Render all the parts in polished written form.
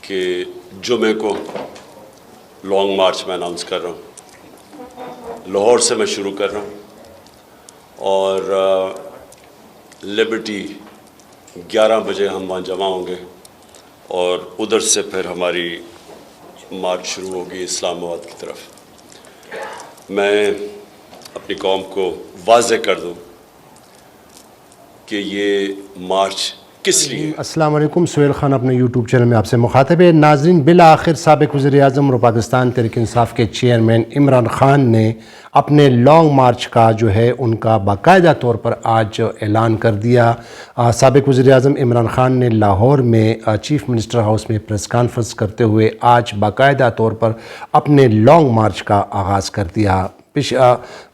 کہ جمعے کو لانگ مارچ میں اناؤنس کر رہا ہوں. لاہور سے میں شروع کر رہا ہوں اور لبرٹی 11 بجے ہم وہاں جمع ہوں گے اور ادھر سے پھر ہماری مارچ شروع ہوگی اسلام آباد کی طرف. میں اپنی قوم کو واضح کر دوں کہ یہ مارچ کس لیے. السلام علیکم. سہیل خان اپنے یوٹیوب چینل میں آپ سے مخاطب ہے. ناظرین، بالآخر سابق وزیر اعظم اور پاکستان تحریک انصاف کے چیئرمین عمران خان نے اپنے لانگ مارچ کا جو ہے ان کا باقاعدہ طور پر آج اعلان کر دیا. سابق وزیر اعظم عمران خان نے لاہور میں چیف منسٹر ہاؤس میں پریس کانفرنس کرتے ہوئے آج باقاعدہ طور پر اپنے لانگ مارچ کا آغاز کر دیا.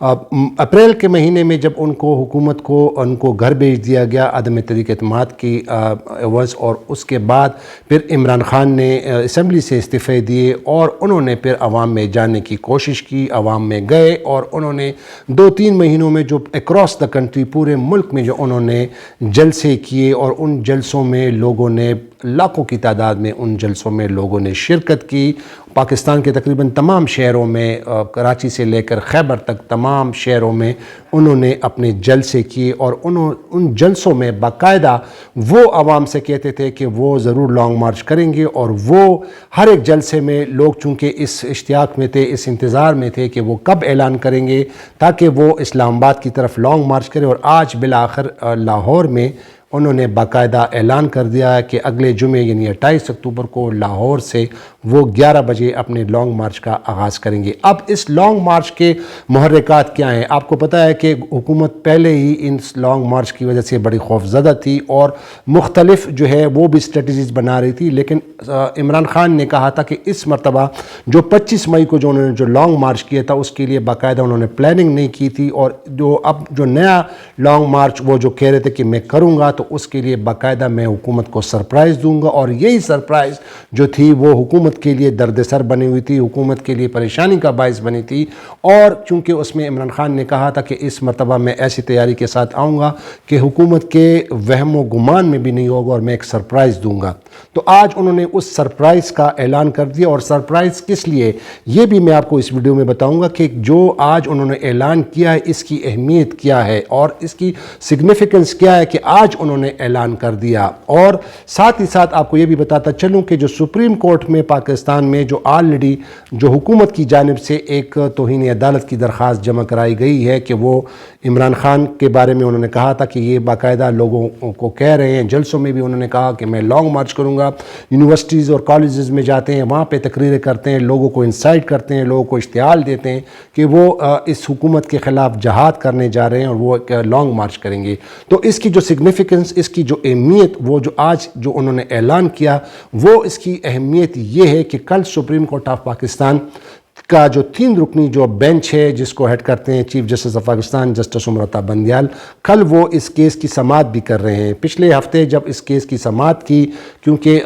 اپریل کے مہینے میں جب ان کو گھر بھیج دیا گیا عدم تحریک اعتماد کی عوض، اور اس کے بعد پھر عمران خان نے اسمبلی سے استعفے دیے اور انہوں نے پھر عوام میں جانے کی کوشش کی. عوام میں گئے اور انہوں نے 2-3 مہینوں میں جو اکراس دا کنٹری پورے ملک میں جو انہوں نے جلسے کیے، اور ان جلسوں میں لوگوں نے لاکھوں کی تعداد میں ان جلسوں میں لوگوں نے شرکت کی. پاکستان کے تقریباً تمام شہروں میں، کراچی سے لے کر خیبر تک تمام شہروں میں انہوں نے اپنے جلسے کیے، اور ان جلسوں میں باقاعدہ وہ عوام سے کہتے تھے کہ وہ ضرور لانگ مارچ کریں گے. اور وہ ہر ایک جلسے میں لوگ چونکہ اس اشتیاق میں تھے، اس انتظار میں تھے کہ وہ کب اعلان کریں گے تاکہ وہ اسلام آباد کی طرف لانگ مارچ کرے. اور آج بالآخر لاہور میں انہوں نے باقاعدہ اعلان کر دیا ہے کہ اگلے جمعے یعنی 28 اکتوبر کو لاہور سے وہ 11 بجے اپنے لانگ مارچ کا آغاز کریں گے. اب اس لانگ مارچ کے محرکات کیا ہیں؟ آپ کو پتہ ہے کہ حکومت پہلے ہی اس لانگ مارچ کی وجہ سے بڑی خوفزدہ تھی اور مختلف جو ہے وہ بھی اسٹریٹجیز بنا رہی تھی. لیکن عمران خان نے کہا تھا کہ اس مرتبہ جو 25 مئی کو جو انہوں نے جو لانگ مارچ کیا تھا اس کے لیے باقاعدہ انہوں نے پلاننگ نہیں کی تھی، اور جو نیا لانگ مارچ وہ جو کہہ رہے تھے کہ میں کروں گا تو اس کے لیے باقاعدہ میں حکومت کو سرپرائز دوں گا. اور یہی سرپرائز جو تھی وہ حکومت کے لیے درد سر بنی ہوئی تھی، حکومت کے لیے پریشانی کا باعث بنی تھی. اور چونکہ اس میں عمران خان نے کہا تھا کہ اس مرتبہ میں ایسی تیاری کے ساتھ آؤں گا کہ حکومت کے وہم و گمان میں بھی نہیں ہوگا اور میں ایک سرپرائز دوں گا. تو آج انہوں نے اس سرپرائز کا اعلان کر دیا. اور سرپرائز کس لیے یہ بھی میں آپ کو اس ویڈیو میں بتاؤں گا کہ جو آج انہوں نے اعلان کیا ہے اس کی اہمیت کیا ہے اور اس کی سگنیفیکنس کیا ہے کہ آج انہوں نے اعلان کر دیا. اور ساتھ ہی ساتھ آپ کو یہ بھی بتاتا چلوں کہ جو سپریم کورٹ میں پاکستان میں جو آلریڈی جو حکومت کی جانب سے ایک توہین عدالت کی درخواست جمع کرائی گئی ہے کہ وہ عمران خان کے بارے میں انہوں نے کہا تھا کہ یہ باقاعدہ لوگوں کو کہہ رہے ہیں، جلسوں میں بھی انہوں نے کہا کہ میں لانگ مارچ کروں گا، یونیورسٹیز اور کالجز میں جاتے ہیں، وہاں پہ تقریریں کرتے ہیں، لوگوں کو انسائٹ کرتے ہیں، لوگوں کو اشتعال دیتے ہیں کہ وہ اس حکومت کے خلاف جہاد کرنے جا رہے ہیں اور وہ لانگ مارچ کریں گے. تو اس کی جو سگنیفیکنس، اس کی جو اہمیت، وہ جو آج جو انہوں نے اعلان کیا وہ اس کی اہمیت یہ ہے کہ کل سپریم کورٹ آف پاکستان کا جو 3 رکنی جو بینچ ہے جس کو ہیڈ کرتے ہیں chief justice of Pakistan justice Umar Bandial, کل وہ اس کیس کی سماعت بھی کر رہے ہیں. پچھلے ہفتے جب اس کیس کی سماعت کی، کیونکہ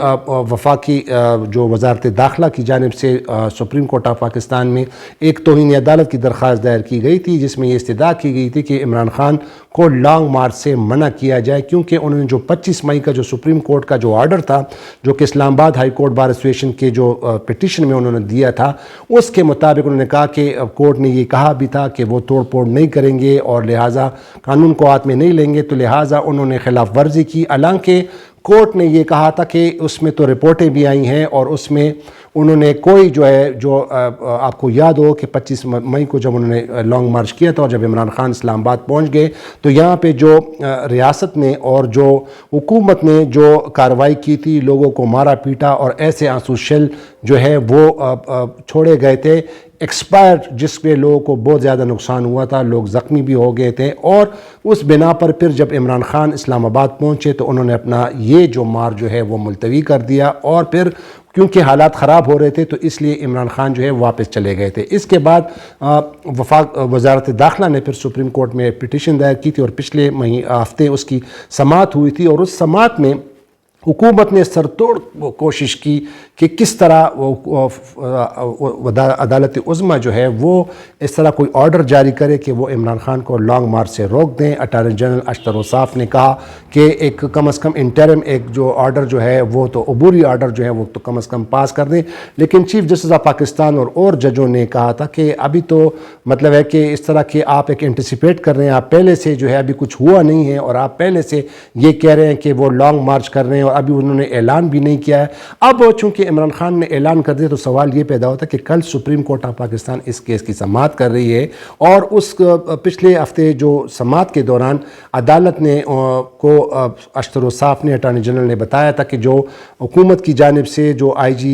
وفاقی جو وزارت داخلہ کی جانب سے سپریم کورٹ آف پاکستان میں ایک توہین عدالت کی درخواست دائر کی گئی تھی جس میں یہ استدعا کی گئی تھی کہ عمران خان کو لانگ مارچ سے منع کیا جائے، کیونکہ انہوں نے جو 25 مئی کا جو سپریم کورٹ کا جو آرڈر تھا جو کہ اسلام آباد ہائی کورٹ بار ایسوسیشن کے جو پٹیشن میں انہوں نے دیا تھا، اس کے مطابق انہوں نے کہا کہ کورٹ نے یہ کہا بھی تھا کہ وہ توڑ پھوڑ نہیں کریں گے اور لہٰذا قانون کو ہاتھ میں نہیں لیں گے، تو لہٰذا انہوں نے خلاف ورزی کی. حالانکہ کورٹ نے یہ کہا تھا کہ اس میں تو رپورٹیں بھی آئی ہیں اور اس میں انہوں نے کوئی جو ہے جو آپ کو یاد ہو کہ 25 مئی کو جب انہوں نے لانگ مارچ کیا تھا اور جب عمران خان اسلام آباد پہنچ گئے تو یہاں پہ جو ریاست نے اور جو حکومت نے جو کارروائی کی تھی، لوگوں کو مارا پیٹا اور ایسے آنسو شل جو ہے وہ چھوڑے گئے تھے ایکسپائر، جس پہ لوگوں کو بہت زیادہ نقصان ہوا تھا، لوگ زخمی بھی ہو گئے تھے. اور اس بنا پر پھر جب عمران خان اسلام آباد پہنچے تو انہوں نے اپنا یہ جو مار جو ہے وہ ملتوی کر دیا، اور پھر کیونکہ حالات خراب ہو رہے تھے تو اس لیے عمران خان جو ہے واپس چلے گئے تھے. اس کے بعد وزارت داخلہ نے پھر سپریم کورٹ میں پٹیشن دائر کی تھی اور پچھلے ہفتے اس کی سماعت ہوئی تھی، اور اس سماعت میں हुकूमत ने सरतोड़ कोशिश की कि किस तरह अदालत उज़्मा जो है वो इस तरह कोई ऑर्डर जारी करे कि वो इमरान खान को लॉन्ग मार्च से रोक दें। अटॉर्नी जनरल अशतर औसाफ ने कहा कि एक कम अज़ कम इंटरिम एक जो ऑर्डर जो है वो तो अबूरी ऑर्डर जो है वो तो कम अज़ कम पास कर दें। लेकिन चीफ जस्टिस ऑफ पाकिस्तान और जजों ने कहा था कि अभी तो मतलब है कि इस तरह के आप एक एंटिसिपेट कर रहे हैं, आप पहले से जो है अभी कुछ हुआ नहीं है और आप पहले से ये कह रहे हैं कि वो लॉन्ग मार्च कर रहे हैं और अभी उन्होंने ऐलान भी नहीं किया है। अब चूंकि इमरान खान ने ऐलान कर दिया तो सवाल ये पैदा होता है कि कल सुप्रीम कोर्ट ऑफ पाकिस्तान इस केस की समाअत कर रही है और उस पिछले हफ्ते जो समाअत के दौरान अदालत ने को अशतर औसाफ ने अटॉर्नी जनरल ने बताया था कि जो हुकूमत की जानिब से जो IG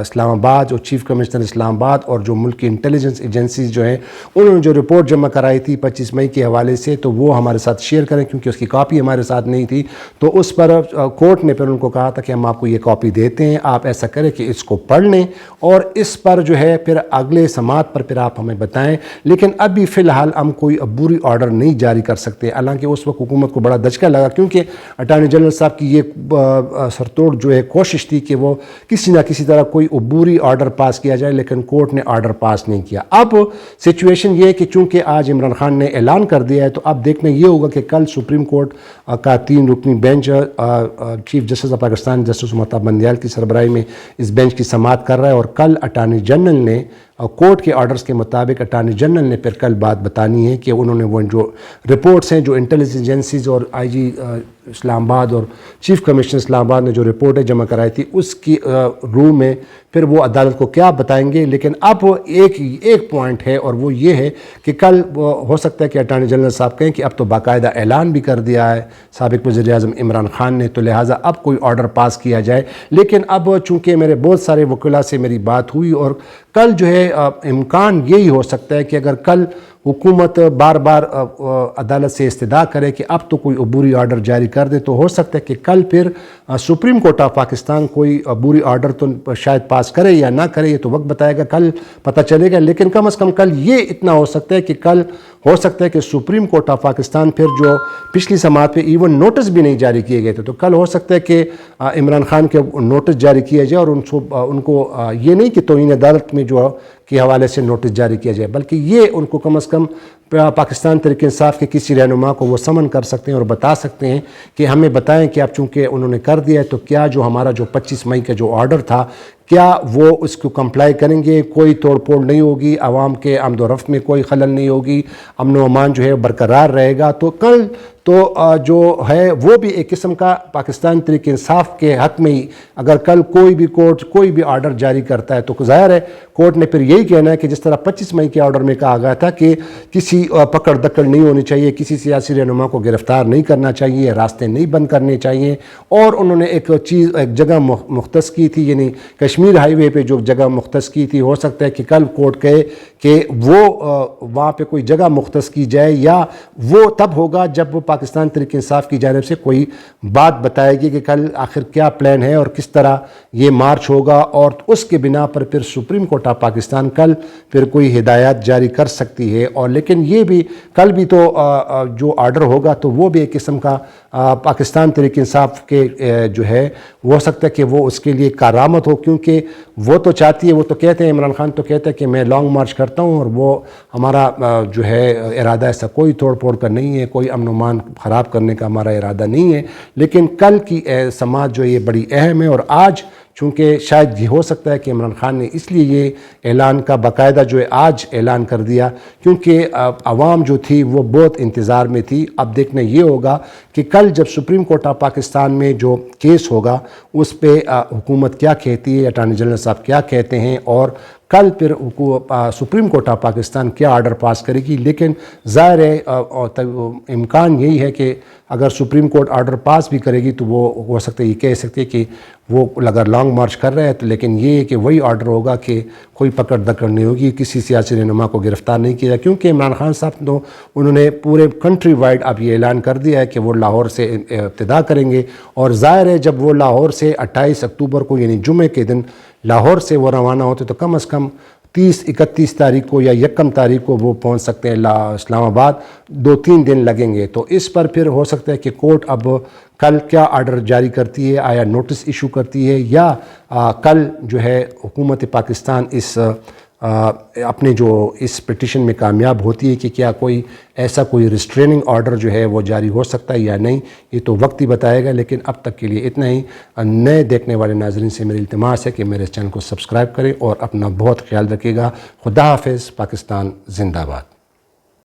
इस्लामाबाद और चीफ कमिश्नर इस्लामाबाद और जो मुल्क की इंटेलिजेंस एजेंसीज जो हैं उन्होंने जो रिपोर्ट जमा कराई थी 25 मई के हवाले से, तो वो हमारे साथ शेयर करें क्योंकि उसकी कॉपी हमारे साथ नहीं थी। तो उस पर कोर्ट ने फिर उनको कहा था कि हम आपको ये कॉपी देते हैं, आप ऐसा करें कि इसको पढ़ लें और इस पर जो है फिर अगले समाअत पर फिर आप हमें बताएं। लेकिन अभी फ़िलहाल हम कोई अबूरी ऑर्डर नहीं जारी कर सकते। हालांकि उस वक्त हुकूमत को बड़ा दचका लगा क्योंकि अटॉर्नी जनरल साहब की ये सरतोड़ जो है कोशिश थी कि वो किसी ना किसी तरह कोई अबूरी ऑर्डर पास किया जाए, लेकिन कोर्ट ने ऑर्डर पास नहीं किया। अब सिचुएशन ये है कि चूँकि आज इमरान खान ने ऐलान कर दिया है तो अब देखना ये होगा कि कल सुप्रीम कोर्ट का 3 रुकनी bench chief justice of Pakistan justice Mahtab Bandial की सरबराही में इस बेंच की समाअत कर रहा है और कल अटॉर्नी जनरल ने कोर्ट के ऑर्डर्स के मुताबिक अटॉर्नी जनरल ने फिर कल बात बतानी है कि उन्होंने वो जो रिपोर्ट्स हैं जो इंटेलिजेंस एजेंसीज और IG इस्लामाबाद और चीफ कमिश्नर इस्लामाबाद ने जो रिपोर्टें जमा कराई थी उसकी रूह में फिर वो अदालत को क्या बताएंगे। लेकिन अब एक पॉइंट है और वो ये है कि कल हो सकता है कि अटॉर्नी जनरल साहब कहें कि अब तो बाकायदा ऐलान भी कर दिया है साबिक वज़ीर आज़म इमरान खान ने, तो लिहाजा अब कोई ऑर्डर पास किया जाए। लेकिन अब चूँकि मेरे बहुत सारे वकीला से मेरी बात हुई और कल जो है इम्कान यही हो सकता है कि अगर कल हुकूमत बार बार अदालत से इस्तदा करे कि अब तो कोई अबूरी ऑर्डर जारी कर दे, तो हो सकता है कि कल फिर सुप्रीम कोर्ट ऑफ पाकिस्तान कोई अबूरी ऑर्डर तो शायद पास करे या ना करे, ये तो वक्त बताएगा, कल पता चलेगा। लेकिन कम अज़ कम कल ये इतना हो सकता है कि कल हो सकता है कि सुप्रीम कोर्ट ऑफ पाकिस्तान फिर जो पिछली समाअत पे इवन नोटिस भी नहीं जारी किए गए थे, तो कल हो सकता है कि इमरान खान के नोटिस जारी किया जाए और उनको ये नहीं कि तौहीन अदालत में जो के हवाले से नोटिस जारी किया जाए, बल्कि ये उनको कम अज़ कम पाकिस्तान तहरीक इंसाफ के किसी रहनुमा को वो समन कर सकते हैं और बता सकते हैं कि हमें बताएं कि आप चूँकि उन्होंने कर दिया है तो क्या जो हमारा जो 25 मई का जो ऑर्डर था क्या वो उसको कंप्लाई करेंगे, कोई तोड़ फोड़ नहीं होगी, आवाम के आमदोरफ्त में कोई खलल नहीं होगी, अमन व अमान जो है बरकरार रहेगा। तो कल तो जो है वो भी एक किस्म का पाकिस्तान तहरीक इंसाफ के हक़ में ही अगर कल कोई भी कोर्ट कोई भी ऑर्डर जारी करता है तो ज़ाहिर है कोर्ट ने फिर यही कहना है कि जिस तरह 25 मई के ऑर्डर में कहा गया था कि किसी पकड़ दकड़ नहीं होनी चाहिए, किसी सियासी रहनुमा को गिरफ्तार नहीं करना चाहिए, रास्ते नहीं बंद करने चाहिए, और उन्होंने एक जगह मुख्तस की थी, यानी कश्मीर हाईवे पे जो जगह मुख्तस की थी, हो सकता है कि कल कोर्ट कहे कि वो वहाँ पे कोई जगह मुख्तस की जाए, या वो तब होगा जब वो पाकिस्तान तहरीक इंसाफ की जानिब से कोई बात बताएगी कि कल आखिर क्या प्लान है और किस तरह ये मार्च होगा, और उसके बिना पर फिर सुप्रीम कोर्ट ऑफ पाकिस्तान कल फिर कोई हिदायत जारी कर सकती है। और लेकिन ये भी कल भी तो जो ऑर्डर होगा तो वो भी एक किस्म का पाकिस्तान तहरीक इंसाफ के जो है वो हो सकता है कि वो उसके लिए कारामत हो, क्योंकि वो तो चाहती है, वो तो कहते हैं, इमरान खान तो कहते हैं कि मैं लॉन्ग मार्च करता हूँ और वो हमारा जो है इरादा ऐसा कोई तोड़ फोड़ का नहीं है, कोई अमन मान ख़राब करने का हमारा इरादा नहीं है। लेकिन कल की समाअत जो ये बड़ी अहम है, और आज चूँकि शायद ये हो सकता है कि इमरान खान ने इसलिए ये ऐलान का बाकायदा जो है आज ऐलान कर दिया क्योंकि आवाम जो थी वो बहुत इंतज़ार में थी। अब देखना ये होगा कि कल जब सुप्रीम कोर्ट ऑफ पाकिस्तान में जो केस होगा उस पर हुकूमत क्या कहती है, अटॉर्नी जनरल साहब क्या कहते हैं, और कल फिर सुप्रीम कोर्ट ऑफ पाकिस्तान क्या ऑर्डर पास करेगी। लेकिन ज़ाहिर है इम्कान यही है कि अगर सुप्रीम कोर्ट ऑर्डर पास भी करेगी तो वो हो सकता है ये कह सकते हैं कि वो अगर लॉन्ग मार्च कर रहे हैं तो, लेकिन ये है कि वही ऑर्डर होगा कि कोई पकड़ दकड़ नहीं होगी, किसी सियासी रहनुमा को गिरफ्तार नहीं किया, क्योंकि इमरान खान साहब तो उन्होंने पूरे कंट्री वाइड अब ये ऐलान कर दिया है कि वो लाहौर से इब्तिदा करेंगे। और ज़ाहिर है जब वो लाहौर से 28 अक्टूबर को यानी जुमे के दिन लाहौर से वो रवाना होते तो कम अज़ कम 30-31 تاریخ کو یا 1 تاریخ کو وہ پہنچ سکتے ہیں اسلام آباد. 2-3 دن لگیں گے. تو اس پر پھر ہو سکتا ہے کہ کورٹ اب کل کیا آرڈر جاری کرتی ہے, آیا نوٹس ایشو کرتی ہے, یا کل جو ہے حکومت پاکستان اپنے جو اس پٹیشن میں کامیاب ہوتی ہے کہ کیا کوئی ایسا کوئی ریسٹریننگ آرڈر جو ہے وہ جاری ہو سکتا ہے یا نہیں. یہ تو وقت ہی بتائے گا. لیکن اب تک کے لیے اتنا ہی. نئے دیکھنے والے ناظرین سے میری التماس ہے کہ میرے چینل کو سبسکرائب کریں اور اپنا بہت خیال رکھیے گا. خدا حافظ. پاکستان زندہ باد.